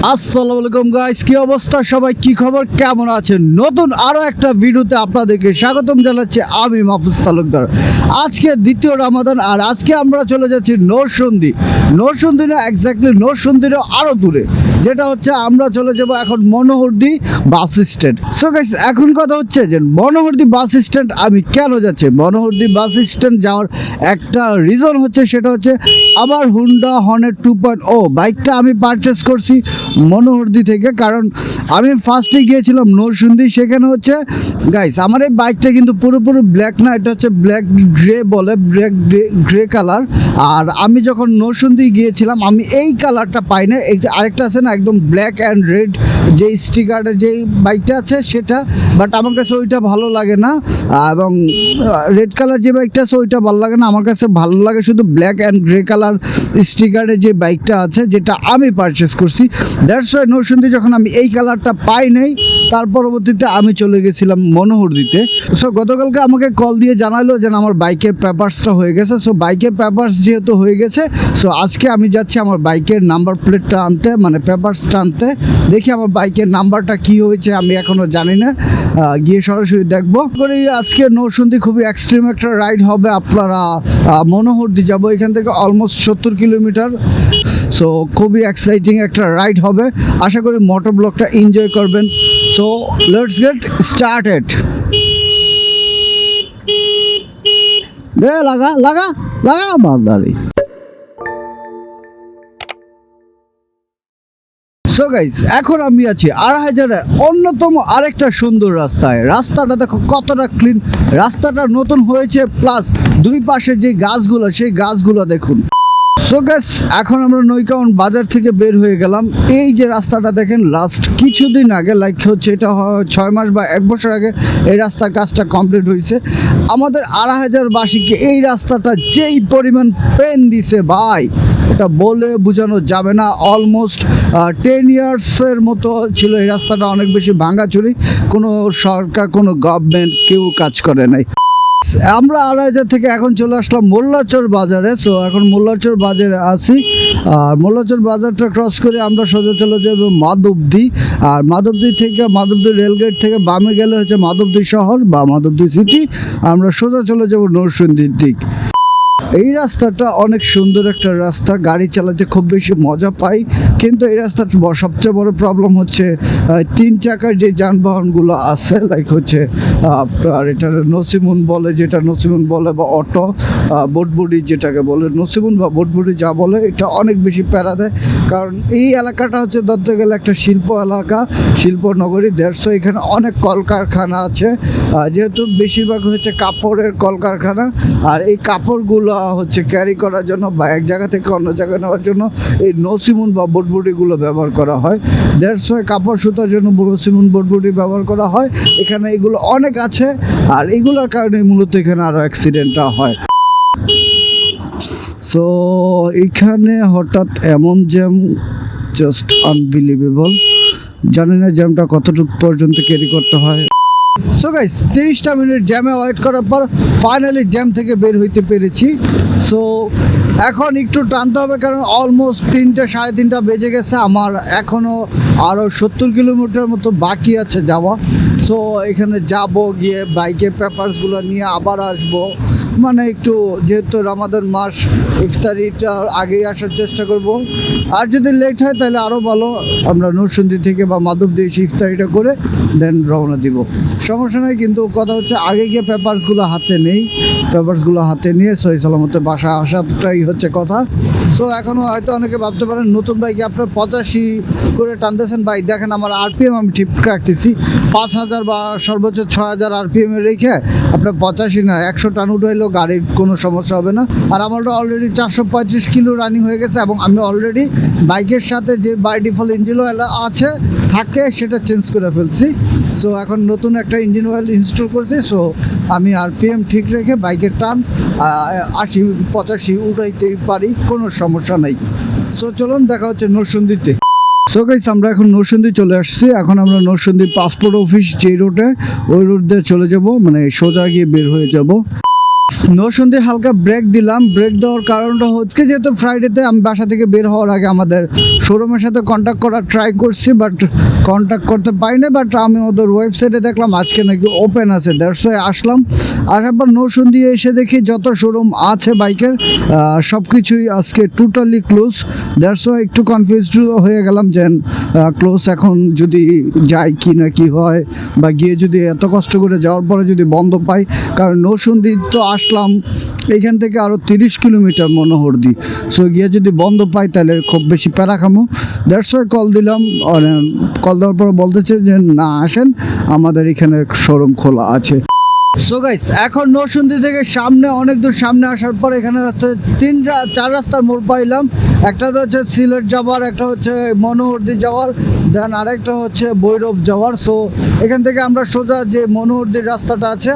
আসসালামু আলাইকুম গাইস, কি অবস্থা সবাই, কি খবর, কেমন আছেন? নতুন আরো একটা ভিডিওতে আপনাদেরকে স্বাগতম জানাচ্ছি আমি মাহফুজ তালুকদার। আজকে দ্বিতীয় রমাদান আর আজকে আমরা চলে যাচ্ছি নরসিংদী। নরসিংদী না, এক্স্যাক্টলি নরসিংদীরও আরো দূরে, যেটা হচ্ছে আমরা চলে যাব এখন Manohardi bus stand. So guys, এখন কথা হচ্ছে যে মনোহরদী বাস স্ট্যান্ড আমি কেন যাচ্ছি। মনোহরদী বাস স্ট্যান্ড যাওয়ার একটা রিজন হচ্ছে, সেটা হচ্ছে আমার হুন্ডা হর্নেট 2.0 বাইকটা আমি পারচেস করছি মনোহরদী থেকে। কারণ আমি ফার্স্টে গিয়েছিলাম নরসিংদী, সেখানে হচ্ছে গাইস আমার এই বাইকটা কিন্তু পুরোপুরি ব্ল্যাক না, এটা হচ্ছে ব্ল্যাক গ্রে বলে, ব্ল্যাক গ্রে কালার। আর আমি যখন নরসিংদী গিয়েছিলাম আমি এই কালারটা পাই না, আরেকটা আছে না একদম ব্ল্যাক অ্যান্ড রেড, যে স্টিকারের যেই বাইকটা আছে সেটা, বাট আমার কাছে ওইটা ভালো লাগে না। এবং রেড কালার যে বাইকটা আছে ওইটা ভালো লাগে না, আমার কাছে ভালো লাগে শুধু ব্ল্যাক অ্যান্ড গ্রে কালার স্টিকারের যে বাইকটা আছে, যেটা আমি পারচেস করছি। দ্যাটস ওয়াই নরসিংদী যখন আমি এই কালারটা পাই নাই, তার পরবর্তীতে আমি চলে গেছিলাম মনোহরদীতে। সো গতকালকে আমাকে কল দিয়ে জানালো যে আমার বাইকের পেপারসটা হয়ে গেছে। সো বাইকের পেপারস যেহেতু হয়ে গেছে, সো আজকে আমি যাচ্ছি আমার বাইকের নাম্বার প্লেটটা আনতে, মানে পেপারসটা আনতে। দেখি আমার বাইকের নাম্বারটা কি হয়েছে, আমি এখনও জানি না, গিয়ে সরাসরি দেখবো। করে আজকে নরসিংদী খুবই এক্সট্রিম একটা রাইড হবে। আপনারা মনোহরদী যাবো, এখান থেকে অলমোস্ট 70 কিলোমিটার। সো খুবই এক্সাইটিং একটা রাইড হবে, আশা করি মোটর ব্লগটা এনজয় করবেন। So let's get started. লাগা লাগা লাগা মালদারি। সো গাইস, এখন আমি আছি আড়াইহাজারের অন্যতম আরেকটা সুন্দর রাস্তায়। রাস্তাটা দেখো কতটা ক্লিন, রাস্তাটা নতুন হয়েছে, প্লাস দুই পাশে যে গাছগুলো সেই গাছগুলো দেখুন। সো গাইস, এখন আমরা নৈকাউন বাজার থেকে বের হয়ে গেলাম। এই যে রাস্তাটা দেখেন, লাস্ট কিছুদিন আগে, লাইক হচ্ছে এটা 6 মাস বা 1 বছর আগে এই রাস্তার কাজটা কমপ্লিট হয়েছে। আমাদের আড়াইহাজারবাসীকে এই রাস্তাটা যেই পরিমাণ পেন দিছে ভাই, এটা বলে বোঝানো যাবে না। অলমোস্ট 10 ইয়ার্সের মতো ছিল এই রাস্তাটা, অনেক বেশি ভাঙাচুরি, কোনো সরকার কোনো গভর্নমেন্ট কেউ কাজ করে নাই। আমরা আড়াইহাজার থেকে এখন চলে আসলাম মোল্লাচর বাজারে। সো এখন মোল্লাচর বাজারে আছি, আর মোল্লাচর বাজারটা ক্রস করে আমরা সোজা চলে যাব মাধবদী। আর মাধবদী থেকে, মাধবদী রেলগেট থেকে বামে গেলে হচ্ছে মাধবদী শহর বা মাধবদী সিটি। আমরা সোজা চলে যাব নরসিংদীর দিক। এই রাস্তাটা অনেক সুন্দর একটা রাস্তা, গাড়ি চালাতে খুব বেশি মজা পাই। কিন্তু এই রাস্তার সবচেয়ে বড় প্রবলেম হচ্ছে 3 চাকার যে যানবাহনগুলো আছে, লাইক হচ্ছে আপনার এটা নসিমুন বলে, যেটা নসিমুন বলে, বা অটো বোটবুডি যেটাকে বলে, নসিমুন বা বোটবুডি যা বলে, এটা অনেক বেশি প্যারা দেয়। কারণ এই এলাকাটা হচ্ছে ধরতে গেলে একটা শিল্প এলাকা, শিল্পনগরী। দেড়শো এখানে অনেক কলকারখানা আছে, যেহেতু বেশিরভাগ হচ্ছে কাপড়ের কলকারখানা। আর এই কাপড়গুলো হচ্ছে ক্যারি করার জন্য বা এক জায়গা থেকে অন্য জায়গায় নেওয়ার জন্য এই নসিমুন বা বোটবুডিগুলো ব্যবহার করা হয়। দেড়শো কাপড় সুতার জন্য নসিমুন বোটবুডি ব্যবহার করা হয়। এখানে এগুলো অনেক আছে, আর এগুলোর কারণে মূলত এখানে আরও অ্যাক্সিডেন্টটা হয়। সো এখানে হঠাৎ এমন জ্যাম, জাস্ট আনবিলিভেবল। জানি না জ্যামটা কতটুকু পর্যন্ত ক্যারি করতে হয়। সো গাইস, 30টা মিনিট জ্যামে ওয়েট করার পর ফাইনালি জ্যাম থেকে বের হইতে পেরেছি। সো এখন একটু টানতে হবে, কারণ অলমোস্ট 3টা 3:30 বেজে গেছে। আমার এখনও আরও 70 কিলোমিটার মতো বাকি আছে যাওয়া। সো এখানে যাব, গিয়ে বাইকের পেপারসগুলো নিয়ে আবার আসব। মানে একটু, যেহেতু রমাদান মাস, ইফতারিটার আগেই আসার চেষ্টা করব। আর যদি লেট হয় তাহলে আরও ভালো, আমরা নরসিংদী থেকে বা মাধবদী এসে ইফতারিটা করে দেন রওনা দিব, সমস্যা নেই। কিন্তু কথা হচ্ছে আগে গিয়ে পেপারসগুলো হাতে নেই, পেপারসগুলো হাতে নিয়ে সহি সালামতে বাসা আসাটাই হচ্ছে কথা। সো এখনও হয়তো অনেকে ভাবতে পারেন নতুন বাইকে আপনার 85 করে টানতেছেন। বাইক দেখেন আমার আরপিএম আমি ঠিক রাখতেছি 5000 বা সর্বোচ্চ 6000 আরপিএমে রেখে আপনার 85 না 100 টান উঠাইলেও গাড়ির কোনো সমস্যা হবে না। আর আমারটা অলরেডি 435 কিলো রানিং হয়ে গেছে, এবং আমি অলরেডি বাইকের সাথে যে বাই ডিফল্ট ইঞ্জিন অয়েল আছে থাকে সেটা চেঞ্জ করে ফেলছি। সো এখন নতুন একটা ইঞ্জিন অয়েল ইনস্টল করছি। সো আমি আরপিএম ঠিক রেখে বাইকের টান 80-85 উঠাইতেই পারি, কোনো সমস্যা নেই। সো চলুন, দেখা হচ্ছে নরসিংদীতে। সো গাইস, আমরা এখন নরসিংদী চলে আসছি। এখন আমরা নরসিংদী পাসপোর্ট অফিস যে রোডে, ওই রোড দিয়ে চলে যাব, মানে সোজা গিয়ে বের হয়ে যাব। নরসিংদী হালকা ব্রেক দিলাম। ব্রেক দেওয়ার কারণটা হচ্ছে যেহেতু ফ্রাইডেতে আমি বাসা থেকে বের হওয়ার আগে আমাদের শোরুমের সাথে কন্ট্যাক্ট করার ট্রাই করছি, বাট কন্ট্যাক্ট করতে পারিনি। বাট আমি ওদের ওয়েবসাইটে দেখলাম আজকে নাকি ওপেন আছে, দ্যাটস ওয়াই আসলাম। আসার পর নরসিংদী এসে দেখি যত শোরুম আছে বাইকের সব কিছুই আজকে টোটালি ক্লোজ। দ্যাটস ওয়াই একটু কনফিউজড হয়ে গেলাম যে ক্লোজ এখন যদি যাই কি না কি হয়, বা গিয়ে যদি এত কষ্ট করে যাওয়ার পরে যদি বন্ধ পাই। কারণ নরসিংদী তো আসলাম এইখান থেকে আরও 30 কিলোমিটার মনোহরদী, সো গিয়ে যদি বন্ধ পাই তাহলে খুব বেশি প্যারা খামো। দ্যাটস ওয়াই কল দিলাম। কল দেওয়ার পর বলতেছে যে না আসেন, আমাদের এখানে শোরুম খোলা আছে। সো গাইস, এখন নরসিংদী থেকে সামনে অনেক দূর সামনে আসার পর এখানে হচ্ছে 4 রাস্তার মোড় পাইলাম। একটা তো হচ্ছে সিলেট যাওয়ার, একটা হচ্ছে মনোহরদী যাওয়ার, দেন আরেকটা হচ্ছে ভৈরব যাওয়ার। সো এখান থেকে আমরা সোজা যে মনোহরদীর রাস্তাটা আছে,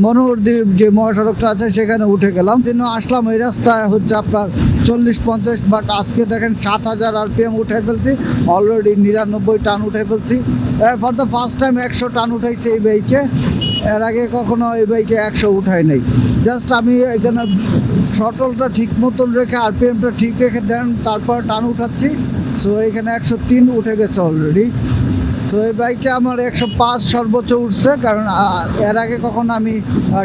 মনোহরদীর যে মহাসড়কটা আছে সেখানে উঠে গেলাম। দিনও আসলাম এই রাস্তায় হচ্ছে আপনার 40-50, বাট আজকে দেখেন 7000 RPM উঠাই ফেলছি, অলরেডি 99 টান উঠাই ফেলছি। ফর দ্য ফার্স্ট টাইম 100 টান উঠাইছি এই বাইকে। এর আগে কখনো এই বাইকে 100 উঠাই নাই। জাস্ট আমি এখানে শটলটা ঠিক মতন রেখে RPMটা ঠিক রেখে দেন তারপর টান উঠাচ্ছি। সো এখানে 103 উঠে গেছে অলরেডি। সো এই বাইকে আমার 105 সর্বোচ্চ উঠছে, কারণ এর আগে কখনো আমি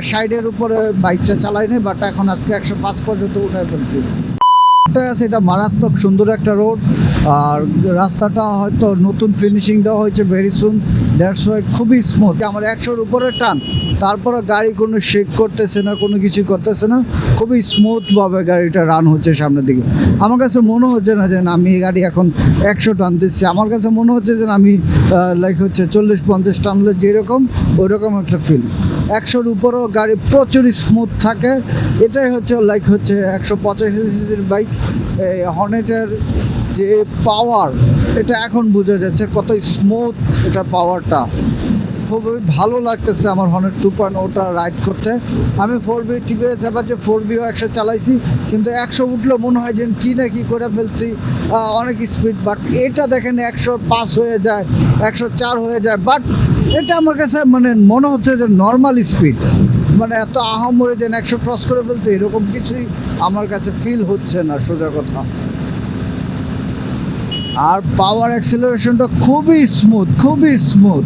60-এর উপরে বাইকটা চালাইনি, বাট এখন আজকে 105 পর্যন্ত উঠাই ফেলছি। এটা মারাত্মক সুন্দর একটা রোড, আর রাস্তাটা হয়তো নতুন ফিনিশিং দেওয়া হয়েছে ভেরি সুন, দ্যাটস ওয়াই খুবই স্মুথ। আমার 100-র উপরে টান, তারপরে গাড়ি কোনো শেক করতেছে না, কোনো কিছু করতেছে না, খুবই স্মুথভাবে গাড়িটা রান হচ্ছে সামনের দিকে। আমার কাছে মনে হচ্ছে না যে আমি এই গাড়ি এখন 100 টান দিচ্ছি, আমার কাছে মনে হচ্ছে যে আমি লাইক হচ্ছে 40-50 টানলে যেরকম ওইরকম একটা ফিল। 100-র উপরেও গাড়ি প্রচুর স্মুথ থাকে। এটাই হচ্ছে লাইক হচ্ছে 185cc বাইক। এই হর্নেটের যে পাওয়ার, এটা এখন বোঝা যাচ্ছে কত স্মুথ এটার পাওয়ারটা। খুবই ভালো লাগতেছে আমার হর্নেট 2.0টা রাইড করতে। আমি 4B টিভিএস যে 4Bও 100 চালাইছি, কিন্তু 100 উঠলেও মনে হয় যে কি না কি করে ফেলছি, অনেক স্পিড। বাট এটা দেখেন 105 হয়ে যায়, 104 হয়ে যায়, বাট এটা আমার কাছে মানে মনে হচ্ছে যে নর্মাল স্পিড। মানে এত আহামরে যে 100 ক্রস করে ফেলছে এরকম কিছুই আমার কাছে ফিল হচ্ছে না, সোজা কথা। আর পাওয়ার অ্যাক্সিলারেশনটা খুবই স্মুথ, খুবই স্মুথ,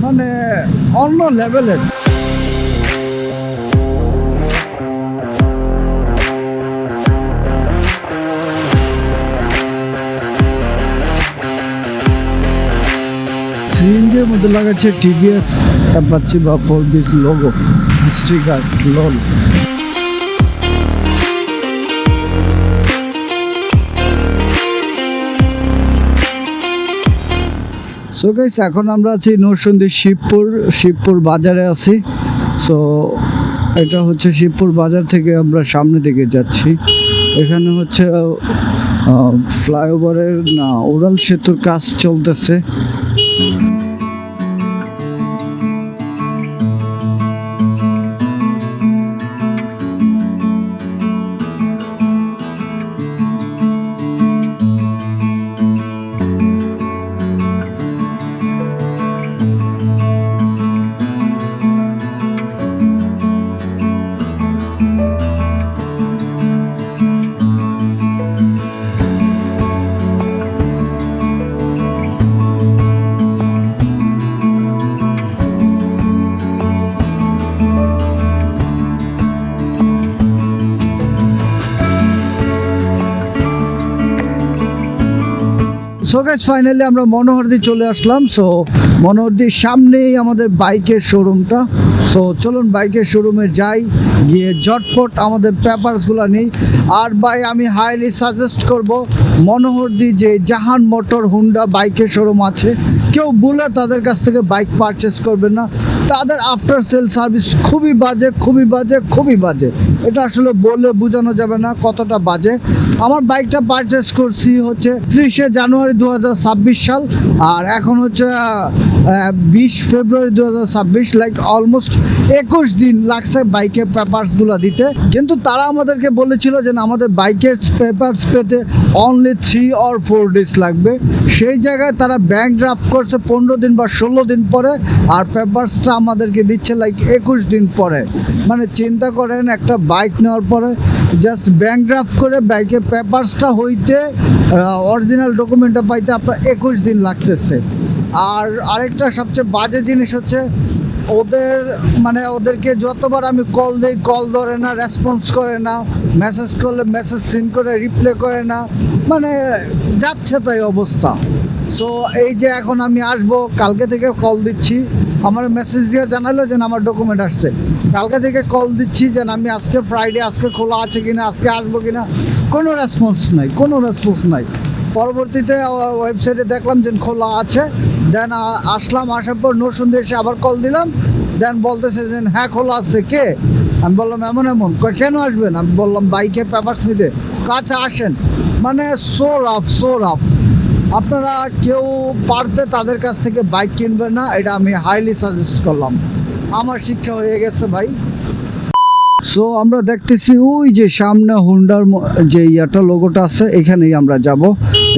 মানে অন্য লেভেলের। সিএনজির মধ্যে লাগাচ্ছে টিভিএস অ্যাপাচি বা 4B logo sticker লোল। So guys, এখন আমরা আছি নরসিংদী শিবপুর বাজারে আছি। সো এটা হচ্ছে শিবপুর বাজার থেকে আমরা সামনে দিকে যাচ্ছি। এখানে হচ্ছে ফ্লাইওভারের না উড়াল সেতুর কাজ চলতেছে। সো গাইস, ফাইনালি আমরা মনোহরদী চলে আসলাম। সো মনোহরদীর সামনেই আমাদের বাইকের শোরুমটা। সো চলুন বাইকের শোরুমে যাই, গিয়ে ঝটপট আমাদের পেপারসগুলো নিই। আর ভাই, আমি হাইলি সাজেস্ট করব মনোহরদী যে জাহান মোটর হুন্ডা বাইকের শোরুম আছে, কেউ বলে তাদের কাছ থেকে বাইক পারচেস করবেন না। তাদের আফটার সেল সার্ভিস খুবই বাজে, খুবই বাজে, খুবই বাজে। এটা আসলে বলে বোঝানো যাবে না কতটা বাজে। আমার বাইকটা পারচেস করছি হচ্ছে 30শে জানুয়ারি 2026 সাল, আর এখন হচ্ছে 20 ফেব্রুয়ারি 2026, লাইক অলমোস্ট 21 দিন লাগছে বাইকের পেপারসগুলো দিতে, কিন্তু তারা আমাদেরকে বলেছিল যে না, আমাদের বাইকের পেপারস পেতে অনলি 3 or 4 days লাগবে। সেই জায়গায় তারা ব্যাংক ড্রাফট করছে 15 দিন বা 16 দিন পরে, আর পেপারসটা আমাদেরকে দিচ্ছে লাইক 21 দিন পরে। মানে চিন্তা করেন, একটা বাইক নেওয়ার পরে জাস্ট ব্যাংক ড্রাফট করে বাইকের পেপারসটা হইতে অরিজিনাল ডকুমেন্টটা পাইতে আপনার 21 দিন লাগতেছে। আর আরেকটা সবচেয়ে বাজে জিনিস হচ্ছে ওদেরকে যতবার আমি কল দিই কল ধরে না, রেসপন্স করে না, মেসেজ করলে মেসেজ সিন করে রিপ্লাই করে না, মানে যাচ্ছে তাই অবস্থা। সো এই যে এখন আমি আসবো, কালকে থেকে কল দিচ্ছি, আমার মেসেজ দিয়ে জানালো যে আমার ডকুমেন্ট আসছে। কালকে থেকে কল দিচ্ছি যে আমি আজকে ফ্রাইডে, আজকে খোলা আছে কিনা, আজকে আসবো কিনা, কোনো রেসপন্স নাই। পরবর্তীতে ওয়েবসাইটে দেখলাম যে খোলা আছে, দেন আসলাম, আসার পর নরসিংদী এসে আবার কল দিলাম, দেন বলতেছে যে হ্যাঁ খোলা আছে। কে? আমি বললাম এমন কেন আসবেন? আমি বললাম বাইকের পেপারস নিতে। আচ্ছা আসেন। মানে সো রাফ। আপনারা কেউ পারতে তাদের কাছ থেকে বাইক কিনবেন না, এটা আমি হাইলি সাজেস্ট করলাম। আমার শিক্ষা হয়ে গেছে ভাই। সো আমরা দেখতেছি ওই যে সামনে হুন্ডার যে লোগোটা আছে, এখানেই আমরা যাব।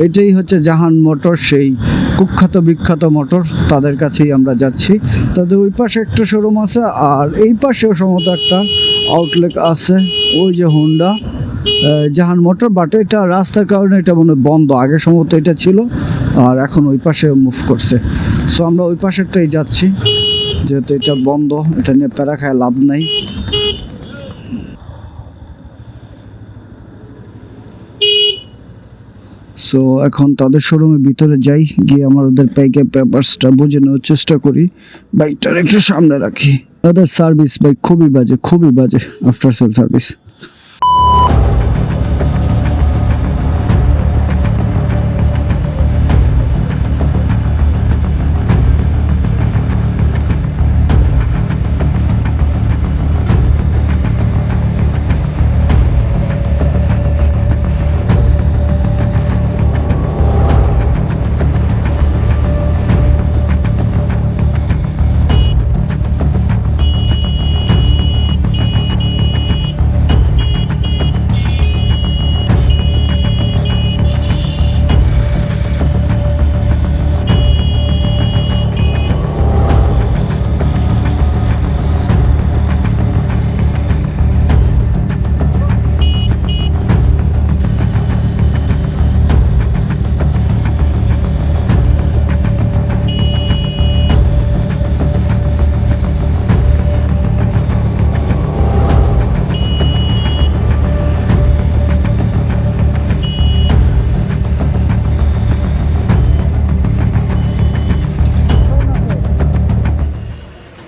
এটাই হচ্ছে জাহান মোটর, সেই কুখ্যাত বিখ্যাত মোটর, তাদের কাছেই আমরা যাচ্ছি। তাদের ওই পাশে একটা শোরুম আছে, আর এই পাশেও সম্ভবত একটা আউটলেট আছে। ওই যে হুন্ডা জাহান মোটর, বাট এটা রাস্তার কারণে এটা মনে হয় বন্ধ। আগে সম্ভবত এটা ছিল, আর এখন ওই পাশে মুভ করছে। সো আমরা ওই পাশেরটাই যাচ্ছি, যেহেতু এটা বন্ধ, এটা নিয়ে প্যারা খায় লাভ নাই। সো এখন তাদের শোরুমের ভিতরে যাই, গিয়ে আমার ওদের বাইকের পেপারসটা বুঝে নেওয়ার চেষ্টা করি। বাইকটার একটু সামনে রাখি। তাদের সার্ভিস ভাই খুবই বাজে আফটার সেল সার্ভিস।